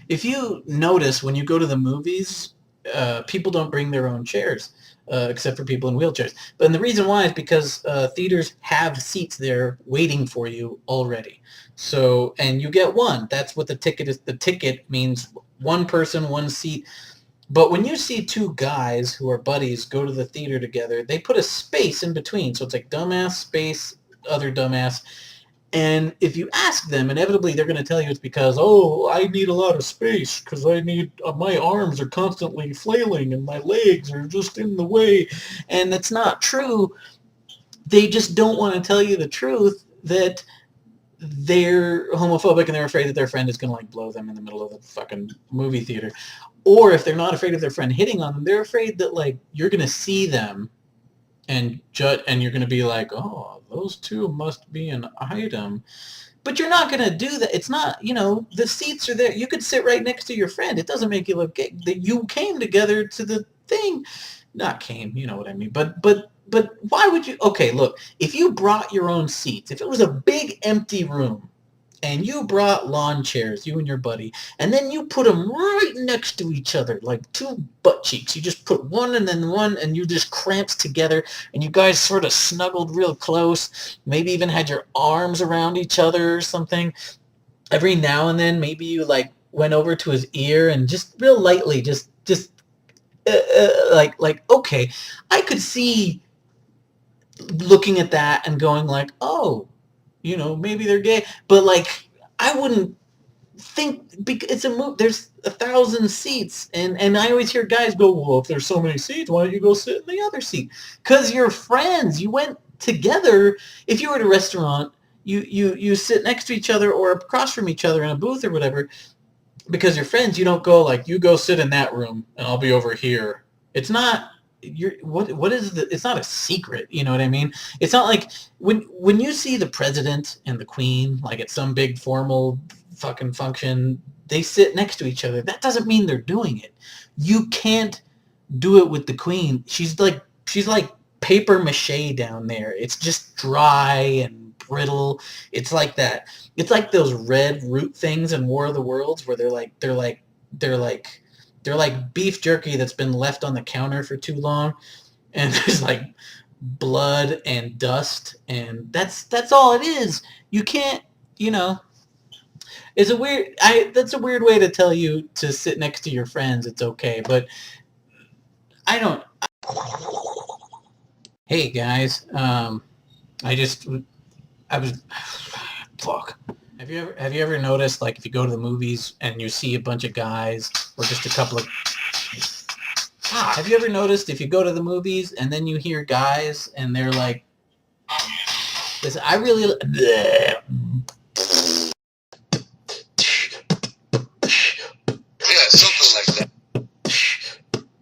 if you notice when you go to the movies, people don't bring their own chairs, except for people in wheelchairs. But the reason why is because theaters have seats there waiting for you already. So, and you get one. That's what the ticket is. The ticket means one person, one seat. But when you see two guys who are buddies go to the theater together, they put a space in between. So it's like dumbass, space, other dumbass. And if you ask them, inevitably they're going to tell you it's because, oh, I need a lot of space because I need, my arms are constantly flailing and my legs are just in the way. And that's not true. They just don't want to tell you the truth that they're homophobic and they're afraid that their friend is going to like blow them in the middle of the fucking movie theater. Or if they're not afraid of their friend hitting on them, they're afraid that like you're going to see them and judge, and you're going to be like, oh, those two must be an item. But you're not going to do that. It's not, the seats are there. You could sit right next to your friend. It doesn't make you look gay. That you came together to the thing. Not came, you know what I mean. But why would you? Okay, look, if you brought your own seats, if it was a big empty room, and you brought lawn chairs, you and your buddy, and then you put them right next to each other, like two butt cheeks. You just put one and then one, and you just cramped together, and you guys sort of snuggled real close, maybe even had your arms around each other or something. Every now and then, maybe you, like, went over to his ear and just real lightly, okay, I could see looking at that and going like, oh, maybe they're gay, but like, I wouldn't think, because it's a movie. There's 1,000 seats, and I always hear guys go, well, if there's so many seats, why don't you go sit in the other seat? Because you're friends. You went together. If you were at a restaurant, you sit next to each other or across from each other in a booth or whatever, because you're friends. You don't go like, you go sit in that room and I'll be over here. It's not, what is the, it's not a secret, you know what I mean? It's not like when you see the president and the queen like at some big formal fucking function, they sit next to each other. That doesn't mean they're doing it. You can't do it with the queen. She's like paper mache down there. It's just dry and brittle. It's like that. It's like those red root things in War of the Worlds where they're like beef jerky that's been left on the counter for too long, and there's like blood and dust, and that's all it is. You can't, you know. It's a weird. That's a weird way to tell you to sit next to your friends. It's okay, but I don't. Hey guys, I was fuck. Have you ever noticed, like, if you go to the movies and you see a bunch of guys or just a couple of have you ever noticed if you go to the movies and then you hear guys and they're like, listen, I really